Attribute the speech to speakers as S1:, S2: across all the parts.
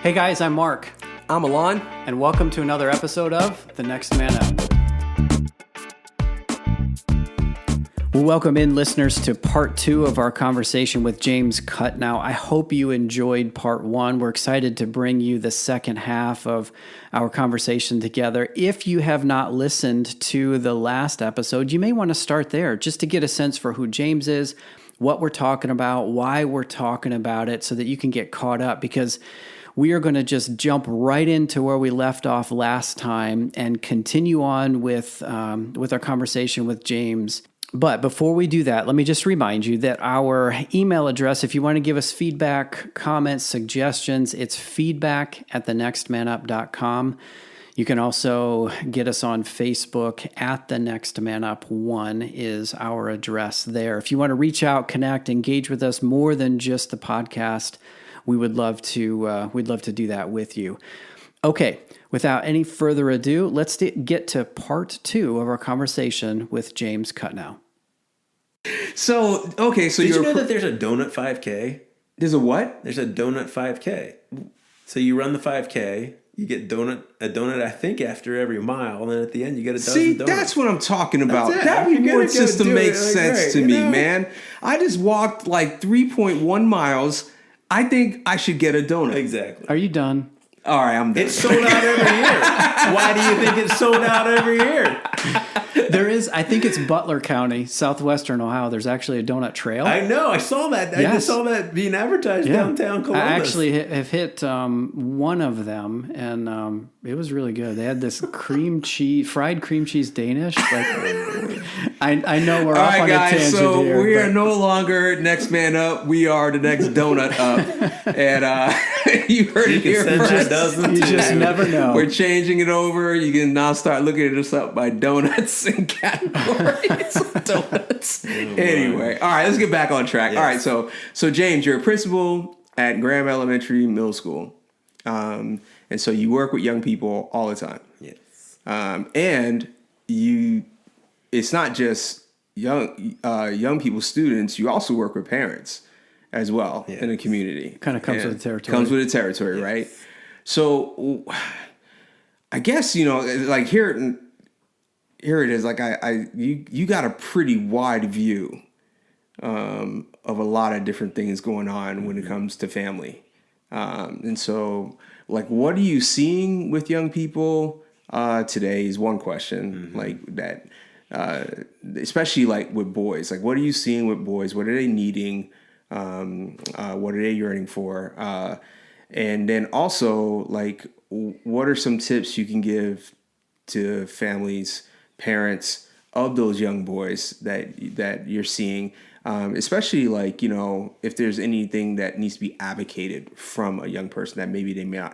S1: Hey guys, I'm Mark,
S2: I'm Alon.
S1: and welcome to another episode of The Next Man Up. We'll welcome in listeners to part 2 of our conversation with James Kutnow. I hope you enjoyed part 1. We're excited to bring you the second half of our conversation together. If you have not listened to the last episode, you may want to start there just to get a sense for who James is, what we're talking about, why we're talking about it, so that you can get caught up, because we are going to just jump right into where we left off last time and continue on with our conversation with James. But before we do that, let me just remind you that our email address, if you want to give us feedback, comments, suggestions, it's feedback@thenextmanup.com. You can also get us on Facebook at The Next Man Up 1 is our address there. If you want to reach out, connect, engage with us more than just the podcast, we'd love to do that with you. Okay, without any further ado, let's get to part 2 of our conversation with James Kutnow.
S2: So
S3: Did you know that there's a donut 5K?
S2: There's a what?
S3: There's a donut 5K. So you run the 5K, you get a donut, I think, after every mile, and then at the end you get a dozen
S2: See,
S3: donuts.
S2: that's what I'm talking about.
S3: That's it.
S2: That
S3: You're
S2: reward
S3: gonna
S2: system
S3: do
S2: makes
S3: it,
S2: sense to
S3: you
S2: me,
S3: know?
S2: man. I just walked like 3.1 miles. I think I should get a donut.
S3: Exactly.
S1: Are you done?
S2: All right, I'm done.
S3: It's sold out every year. Why do you think it's sold out every year?
S1: There is, I think it's Butler County, southwestern Ohio. There's actually a donut trail.
S3: I know. I saw that. I
S1: Yes.
S3: just saw that being advertised downtown Columbus.
S1: I actually have hit one of them, and it was really good. They had this fried cream cheese Danish. Like, I know we're
S2: All
S1: off
S2: right,
S1: on a
S2: guys.
S1: tangent
S2: So
S1: here.
S2: we are
S1: but-
S2: no longer Next Man Up. We are the Next Donut Up. And you heard it here
S3: Send you a
S2: first.
S3: dozen
S1: You
S3: too.
S1: just never know.
S2: We're changing it over. You can now start looking us up by donuts and categories of donuts. Anyway, all right, let's get back on track.
S3: Yes.
S2: All right, so James, you're a principal at Graham Elementary Middle School, and so you work with young people all the time.
S3: Yes.
S2: And it's not just young people, students. You also work with parents as well in the community.
S1: Kind of comes with the territory.
S2: Comes with the territory, right? So I guess, like here it is. Like you got a pretty wide view of a lot of different things going on when it comes to family. And so, like, what are you seeing with young people today is one question. Like that, especially like with boys. Like, what are you seeing with boys? What are they needing? What are they yearning for? And then also, like, what are some tips you can give to families, parents of those young boys that you're seeing, especially like, if there's anything that needs to be advocated from a young person that maybe they may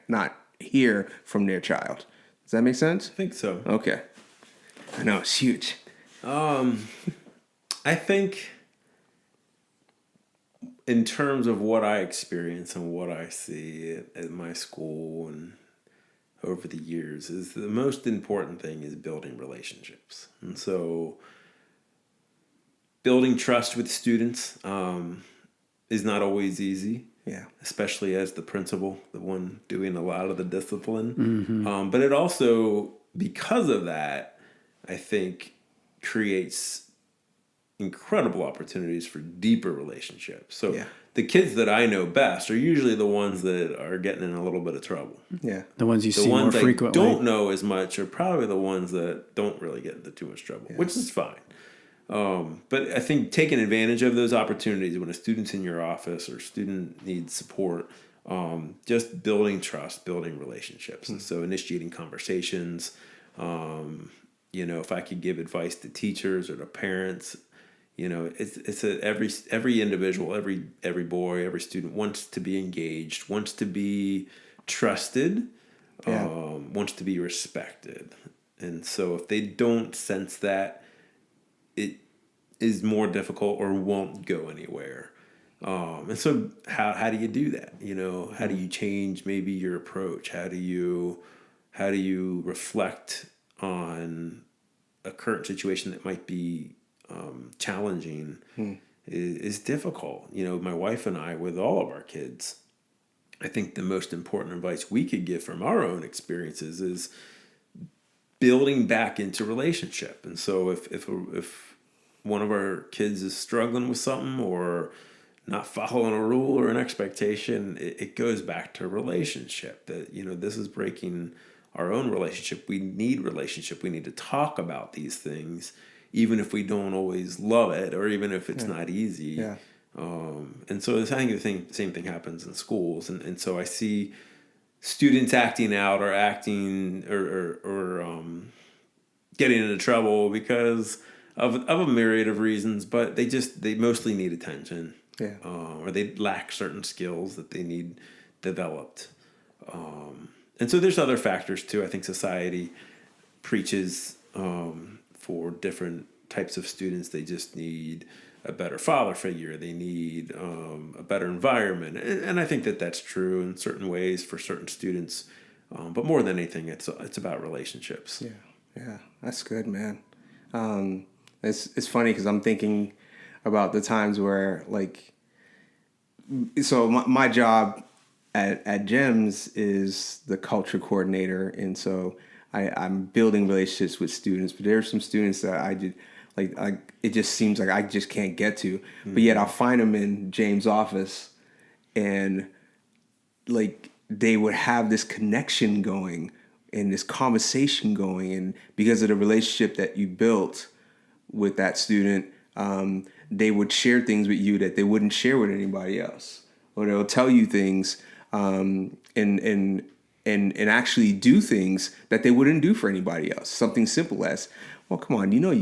S2: not hear from their child. Does that make sense?
S3: I think so.
S2: Okay. I know, it's huge.
S3: I think in terms of what I experience and what I see at my school and over the years, is the most important thing is building relationships. And so building trust with students is not always easy.
S2: Yeah.
S3: Especially as the principal, the one doing a lot of the discipline. But it also, because of that, I think creates incredible opportunities for deeper relationships. So the kids that I know best are usually the ones that are getting in a little bit of trouble.
S2: Yeah.
S1: The ones you
S3: The
S1: see more
S3: ones I
S1: frequently.
S3: don't know as much are probably the ones that don't really get into too much trouble, which is fine. But I think taking advantage of those opportunities when a student's in your office or student needs support, just building trust, building relationships. And so initiating conversations, if I could give advice to teachers or to parents, every individual, every boy, every student wants to be engaged, wants to be trusted, wants to be respected. And so if they don't sense that, it is more difficult or won't go anywhere. And so how do you do that? How do you change maybe your approach? How do you reflect on a current situation that might be challenging is difficult. My wife and I, with all of our kids, I think the most important advice we could give from our own experiences is building back into relationship. And so if one of our kids is struggling with something or not following a rule or an expectation, it goes back to relationship. That, this is breaking our own relationship. We need relationship. We need to talk about these things, even if we don't always love it, or even if it's not easy.
S2: Yeah.
S3: And so I think the same thing happens in schools. And so I see students acting out or acting or getting into trouble because of a myriad of reasons, but they mostly need attention.
S2: Yeah.
S3: Or they lack certain skills that they need developed. And so there's other factors too. I think society preaches for different types of students. They just need a better father figure. They need a better environment. And I think that that's true in certain ways for certain students. But more than anything, it's about relationships.
S2: Yeah, that's good, man. It's funny because I'm thinking about the times where, like, so my job at GEMS is the culture coordinator, and so I'm building relationships with students. But there are some students that I did, like it just seems like I just can't get to. Mm-hmm. But yet I'll find them in James' office, and like they would have this connection going and this conversation going, and because of the relationship that you built with that student, they would share things with you that they wouldn't share with anybody else, or they'll tell you things and actually do things that they wouldn't do for anybody else. Something simple as, well, come on, you got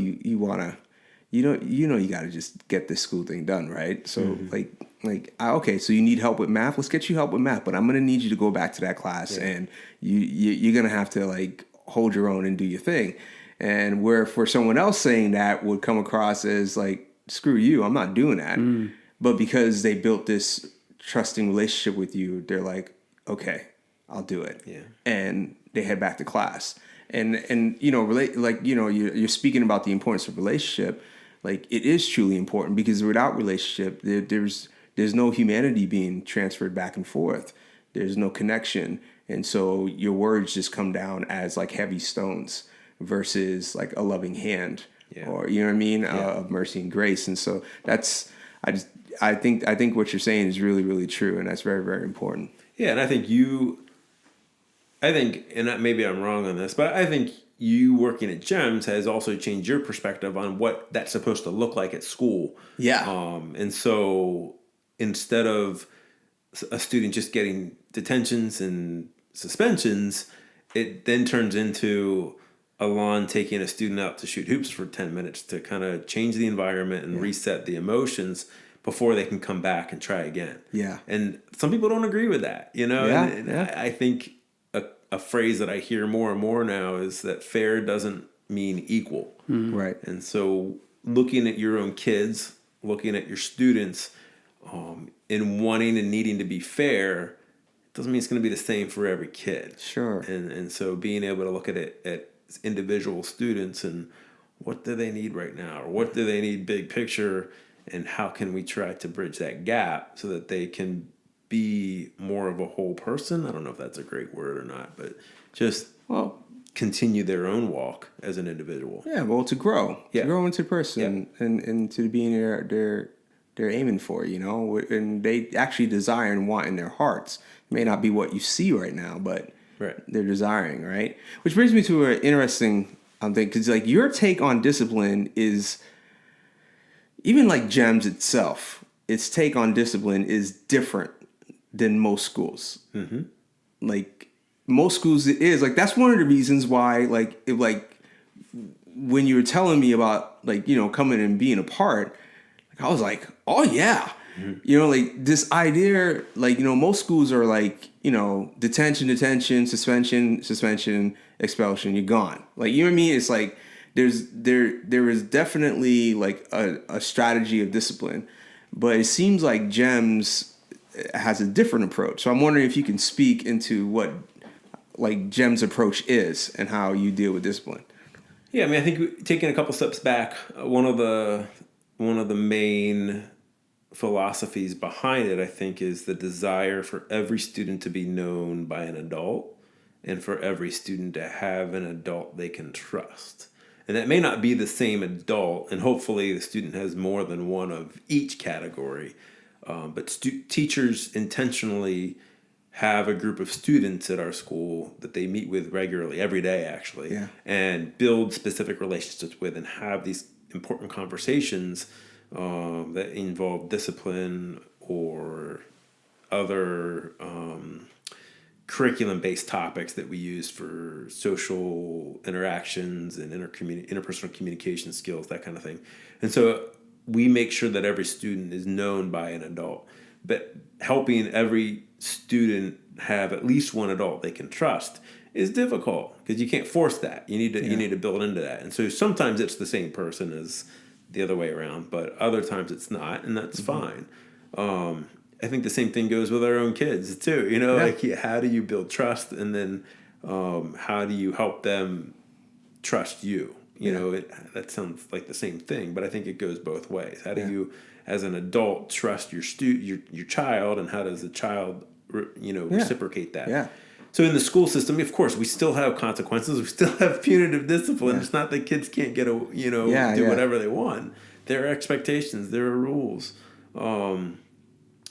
S2: to just get this school thing done, right? So mm-hmm. Okay, so you need help with math. Let's get you help with math, but I'm gonna need you to go back to that class, and you're gonna have to like hold your own and do your thing. And where for someone else saying that would come across as like, screw you, I'm not doing that. Mm. But because they built this trusting relationship with you, they're like, okay, I'll do it. Yeah. And they head back to class. And you're speaking about the importance of relationship. Like, it is truly important, because without relationship, there's no humanity being transferred back and forth. There's no connection. And so your words just come down as like heavy stones versus like a loving hand, or, you know what I mean? Of mercy and grace. And so I think what you're saying is really, really true. And that's very, very important.
S3: Yeah. And I think and maybe I'm wrong on this, but I think you working at GEMS has also changed your perspective on what that's supposed to look like at school. Yeah. And so instead of a student just getting detentions and suspensions, it then turns into Alon taking a student out to shoot hoops for 10 minutes to kind of change the environment and reset the emotions before they can come back and try again. Yeah. And some people don't agree with that, and I think a phrase that I hear more and more now is that fair doesn't mean equal. Mm-hmm. Right. And so looking at your own kids, looking at your students, and wanting and needing to be fair doesn't mean it's going to be the same for every kid. Sure. And so being able to look at it at individual students and what do they need right now, or what do they need big picture, and how can we try to bridge that gap so that they can be more of a whole person. I don't know if that's a great word or not, but just continue their own walk as an individual.
S2: Yeah, well, to grow into person and to being they're aiming for, and they actually desire and want in their hearts. It may not be what you see right now, but they're desiring, right? Which brings me to an interesting thing, because like your take on discipline is, even like GEMS itself, its take on discipline is different than most schools. Mm-hmm. Like most schools, it is like, that's one of the reasons why, like, when you were telling me about like, coming and being a part, like, I was like, oh yeah. Mm-hmm. Like this idea, like, most schools are like, detention, suspension, expulsion, you're gone. Like, you know what I mean? It's like, there is definitely like a strategy of discipline, but it seems like GEMS has a different approach. So I'm wondering if you can speak into what like GEMS' approach is and how you deal with discipline.
S3: Yeah, I mean, I think taking a couple steps back, one of the main philosophies behind it, I think, is the desire for every student to be known by an adult and for every student to have an adult they can trust. And that may not be the same adult, and hopefully the student has more than one of each category. But teachers intentionally have a group of students at our school that they meet with regularly, every day actually, and build specific relationships with and have these important conversations that involve discipline or other curriculum-based topics that we use for social interactions and interpersonal communication skills, that kind of thing. And so we make sure that every student is known by an adult, but helping every student have at least one adult they can trust is difficult because you can't force that. You need to build into that. And so sometimes it's the same person as the other way around, but other times it's not, and that's fine. I think the same thing goes with our own kids too. Like how do you build trust, and then how do you help them trust you? That sounds like the same thing, but I think it goes both ways. How do you, as an adult, trust your child, and how does the child, reciprocate that? Yeah. So in the school system, of course, we still have consequences. We still have punitive discipline. Yeah. It's not that kids can't get do whatever they want. There are expectations. There are rules.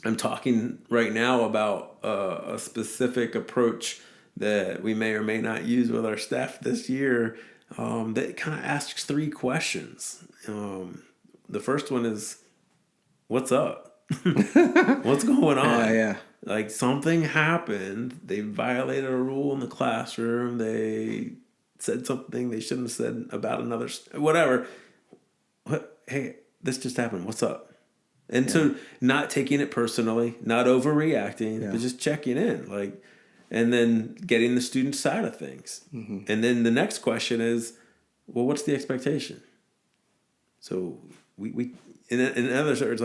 S3: I'm talking right now about a specific approach that we may or may not use with our staff this year that kind of asks 3 questions. The first one is, what's up? What's going on? Like something happened. They violated a rule in the classroom. They said something they shouldn't have said about another, whatever. Hey, this just happened. What's up? And so not taking it personally, not overreacting, but just checking in, and then getting the student's side of things. Mm-hmm. And then the next question is, well, what's the expectation? So we in other words,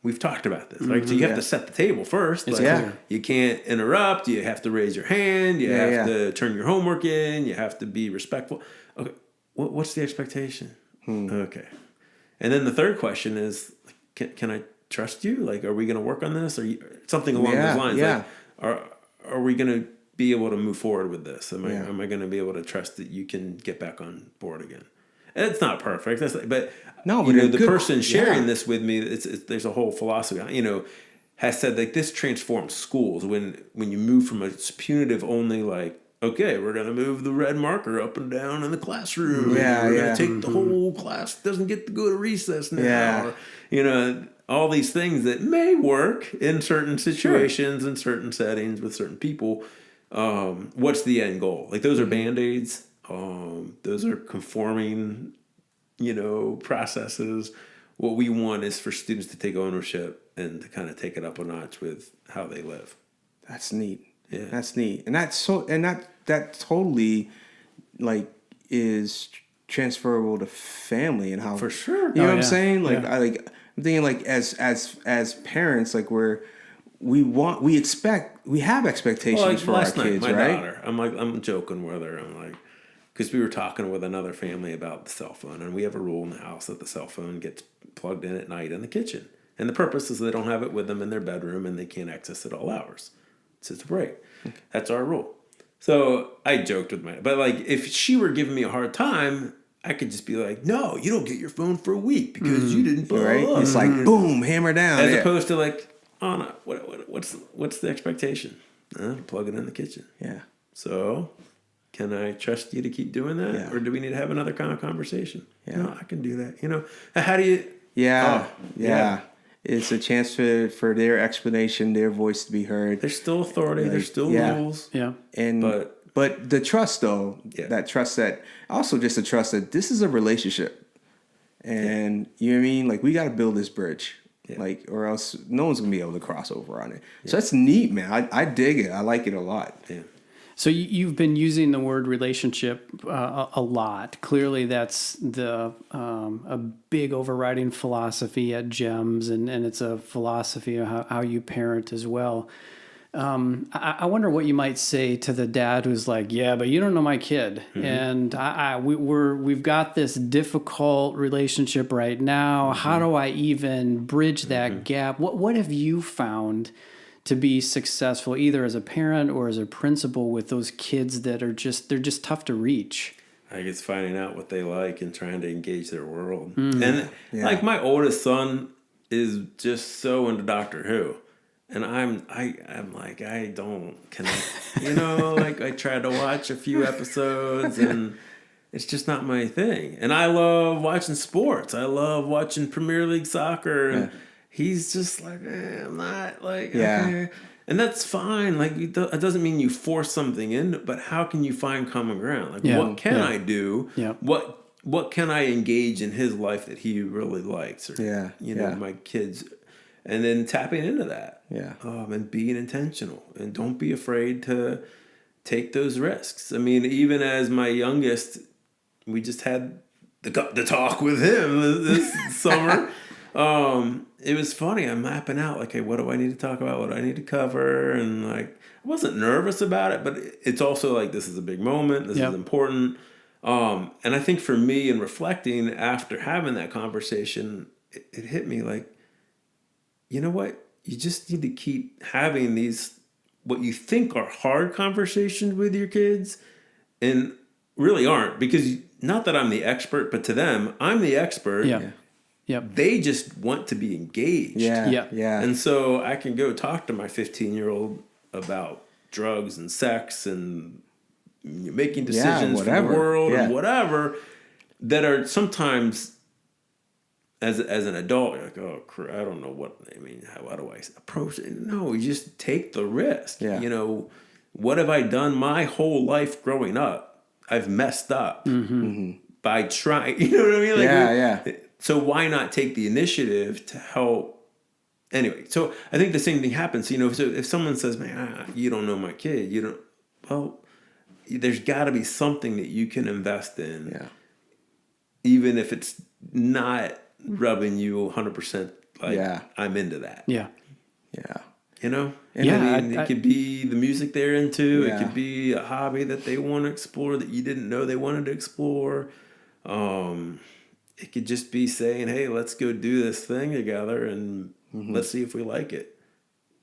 S3: we've talked about this, right? Mm-hmm. So you have to set the table first. You can't interrupt. You have to raise your hand. You have to turn your homework in. You have to be respectful. Okay, what's the expectation? Okay. And then the third question is, can I trust you? Are we going to work on this? Or something along those lines? Yeah. Are we going to be able to move forward with this? Am I going to be able to trust that you can get back on board again? And it's not perfect. But the person sharing this with me, there's a whole philosophy. Has said this transforms schools when you move from a punitive only okay, we're going to move the red marker up and down in the classroom. We're going to take the whole class doesn't get to go to recess now. Or, all these things that may work in certain situations and certain settings with certain people. What's the end goal? Those are Band-Aids. Those are conforming, processes. What we want is for students to take ownership and to kind of take it up a notch with how they live.
S2: That's neat. Yeah, that's neat, and that totally is transferable to family and how,
S3: for sure.
S2: You know what I'm saying? I'm thinking as parents, we have expectations for our kids,
S3: my
S2: right?
S3: Daughter, I'm joking with her. Because we were talking with another family about the cell phone, and we have a rule in the house that the cell phone gets plugged in at night in the kitchen, and the purpose is they don't have it with them in their bedroom and they can't access it all hours. It's a break. That's our rule. So I joked with but if she were giving me a hard time, I could just be like, no, you don't get your phone for a week because you didn't.
S2: Right? It's boom, hammer down.
S3: As opposed to Anna, what's the expectation? Plug it in the kitchen. Yeah. So can I trust you to keep doing that? Yeah. Or do we need to have another kind of conversation? Yeah. No, I can do that. How do you?
S2: Yeah. It's a chance for their explanation, their voice to be heard.
S3: There's still authority. There's still rules.
S1: Yeah.
S2: But the trust, though, that trust that also just the trust that this is a relationship, and you know what I mean. We got to build this bridge, or else no one's gonna be able to cross over on it. Yeah. So that's neat, man. I dig it. I like it a lot.
S3: Yeah.
S1: So you've been using the word relationship a lot. Clearly, that's a big overriding philosophy at GEMS, and it's a philosophy of how you parent as well. I wonder what you might say to the dad who's like, yeah, but you don't know my kid. And we've got this difficult relationship right now. How do I even bridge that gap? What have you found to be successful, either as a parent or as a principal, with those kids that are they're just tough to reach?
S3: I think it's finding out what they like and trying to engage their world. And like my oldest son is just so into Doctor Who. And I'm like, I don't connect, like I tried to watch a few episodes and it's just not my thing. And I love watching sports. I love watching Premier League soccer. And he's just like, I'm not like, okay. And that's fine. Like, it doesn't mean you force something in, but how can you find common ground? Like, what can I do? Yeah. What can I engage in his life that he really likes? Or, my kids. And then tapping into that. Yeah. And being intentional. And don't be afraid to take those risks. I mean, even as my youngest, we just had the talk with him this summer. It was funny. I'm mapping out, like, hey, what do I need to talk about? What do I need to cover? And, like, I wasn't nervous about it, but it's also like, this is a big moment. This is important. And I think for me, in reflecting after having that conversation, it hit me like, you know what? You just need to keep having these, what you think are hard conversations with your kids, and really aren't, because not that I'm the expert, but to them, I'm the expert. Yeah. Yep. They just want to be engaged. Yeah. And so I can go talk to my 15-year-old about drugs and sex and making decisions for the world and whatever, that are sometimes, as an adult, you're like, oh, I don't know how do I approach it? No, you just take the risk. Yeah. What have I done my whole life growing up? I've messed up by trying, you know what I mean? Like, so why not take the initiative to help? Anyway, so I think the same thing happens. So if someone says, man, you don't know my kid, there's got to be something that you can invest in. Yeah. Even if it's not rubbing you 100%, like, I'm into that. Yeah. Yeah. It could be the music they're into. Yeah. It could be a hobby that they want to explore that you didn't know they wanted to explore. It could just be saying, hey, let's go do this thing together and let's see if we like it.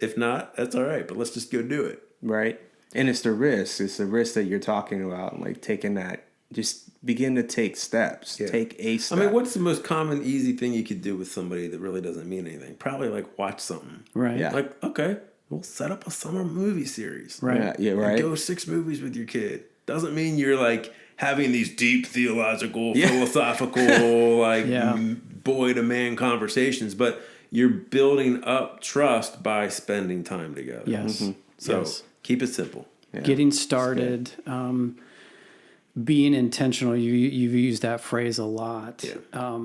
S3: If not, that's all right, but let's just go do it.
S2: Right. And it's the risk. It's the risk that you're talking about, like taking that. Just begin to take steps. Yeah. Take a step.
S3: I mean, what's the most common, easy thing you could do with somebody that really doesn't mean anything? Probably like watch something. Right. Yeah. Like, okay, we'll set up a summer movie series. Right. Yeah, right. Go 6 movies with your kid. Doesn't mean you're like having these deep theological, philosophical, boy to man conversations, but you're building up trust by spending time together. Yes. So keep it simple.
S1: Yeah. Getting started. Being intentional, you've used that phrase a lot. Yeah.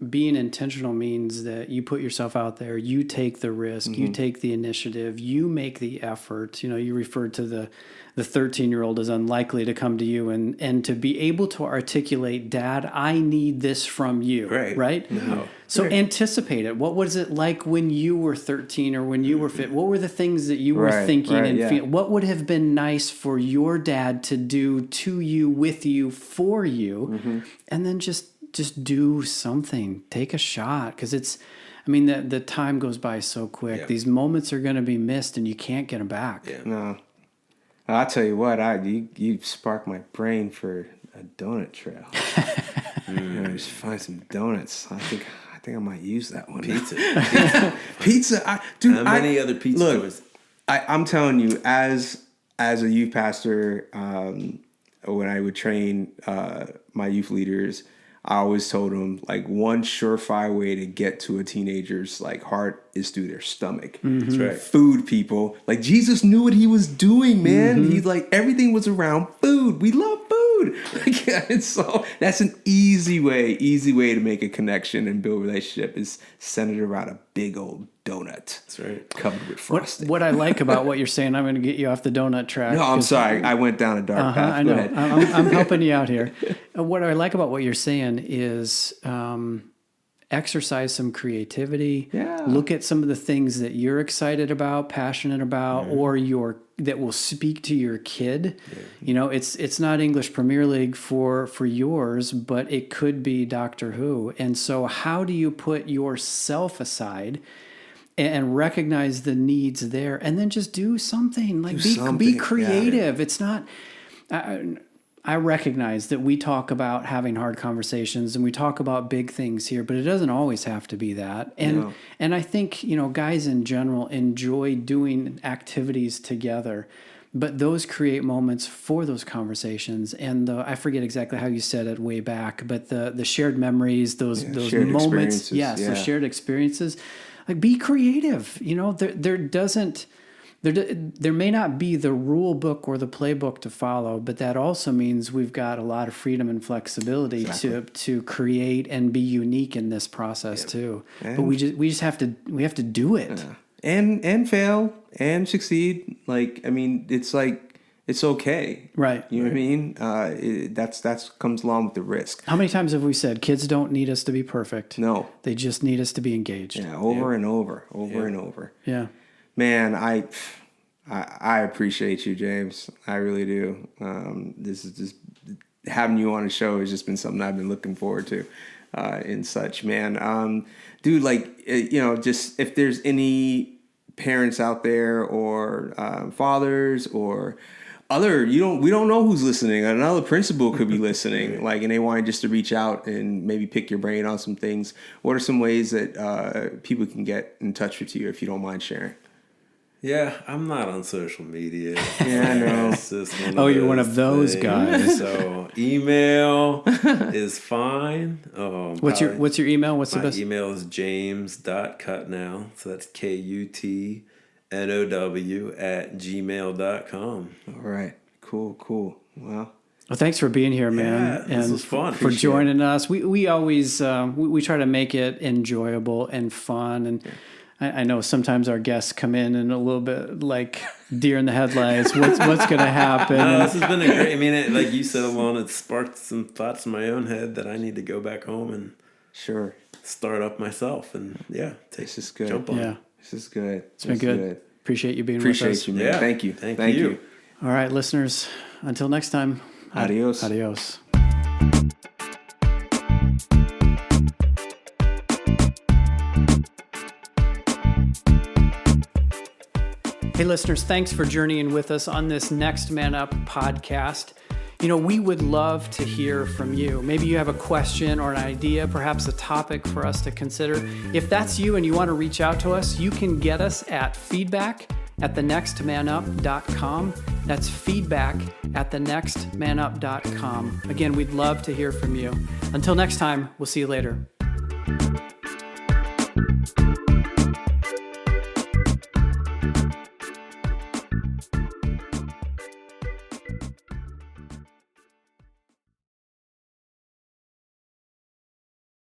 S1: Being intentional means that you put yourself out there, you take the risk, you take the initiative, you make the effort. You referred to the 13-year-old as unlikely to come to you and to be able to articulate, Dad, I need this from you. Right? No. So anticipate it. What was it like when you were 13 or when you were fit? What were the things that you were thinking and feeling? What would have been nice for your dad to do to you, with you, for you? And then just do something. Take a shot, because the time goes by so quick. Yeah. These moments are going to be missed, and you can't get them back. Yeah. No.
S2: I'll tell you what, you sparked my brain for a donut trail. Just find some donuts. I think I might use that one. Pizza. How many other pizza toys? I'm telling you, as a youth pastor, when I would train my youth leaders, I always told them, like, one surefire way to get to a teenager's like heart is through their stomach. That's right. Food, people. Like, Jesus knew what he was doing, man. He's like, everything was around food. We love food. Like, so that's an easy way to make a connection and build a relationship, is centered around a big old donut. That's right. Covered with frosting.
S1: What I like about what you're saying, I'm going to get you off the donut track.
S2: No, I'm sorry. I went down a dark path.
S1: I know. I'm helping you out here. What I like about what you're saying is exercise some creativity.
S2: Yeah.
S1: Look at some of the things that you're excited about, passionate about, or that will speak to your kid. You know, it's not English Premier League for yours, but it could be Doctor Who. And so how do you put yourself aside and recognize the needs there, and then just do something, like be creative. Yeah. It's not, I recognize that we talk about having hard conversations and we talk about big things here, but it doesn't always have to be that. And I think, you know, guys in general enjoy doing activities together, but those create moments for those conversations. And I forget exactly how you said it way back, but the shared memories, those moments, those shared experiences. Like, be creative. You know, there may not be the rule book or the playbook to follow, but that also means we've got a lot of freedom and flexibility to create and be unique in this process too. And but we just have to do it.
S2: And fail and succeed. Like, I mean, it's like, it's okay.
S1: Right.
S2: You know what I mean? That's comes along with the risk.
S1: How many times have we said kids don't need us to be perfect?
S2: No.
S1: They just need us to be engaged.
S2: Yeah, over and over and over.
S1: Yeah.
S2: Man, I appreciate you, James. I really do. This is just, having you on the show has just been something I've been looking forward to, and such, man. Dude, like, you know, just if there's any parents out there or fathers or other, we don't know who's listening. Another principal could be listening, like, and they want just to reach out and maybe pick your brain on some things. What are some ways that people can get in touch with you, if you don't mind sharing?
S3: Yeah, I'm not on social media.
S2: Yeah, I know.
S3: It's just
S1: you're one of those guys.
S3: So email is fine.
S1: What's your email? What's the best?
S3: My email is james.kutnow. So that's KUTNOW@gmail.com.
S2: All right. Cool. Well,
S1: thanks for being here, man.
S3: Yeah, this was fun.
S1: For joining us. We always we try to make it enjoyable and fun. And I know sometimes our guests come in and a little bit like deer in the headlights. What's going to happen?
S3: This has been a great. I mean, like you said, Alon, it sparked some thoughts in my own head that I need to go back home and start up myself. And
S2: this is good.
S3: Jump on.
S1: Yeah,
S2: this is good.
S1: It's been good. Appreciate you being with us.
S2: Appreciate you, man.
S3: Yeah.
S2: Thank you. Thank you.
S1: All right, listeners. Until next time.
S2: Adios.
S1: Adios. Hey, listeners, thanks for journeying with us on this Next Man Up podcast. You know, we would love to hear from you. Maybe you have a question or an idea, perhaps a topic for us to consider. If that's you and you want to reach out to us, you can get us at feedback@thenextmanup.com. That's feedback@thenextmanup.com. Again, we'd love to hear from you. Until next time, we'll see you later.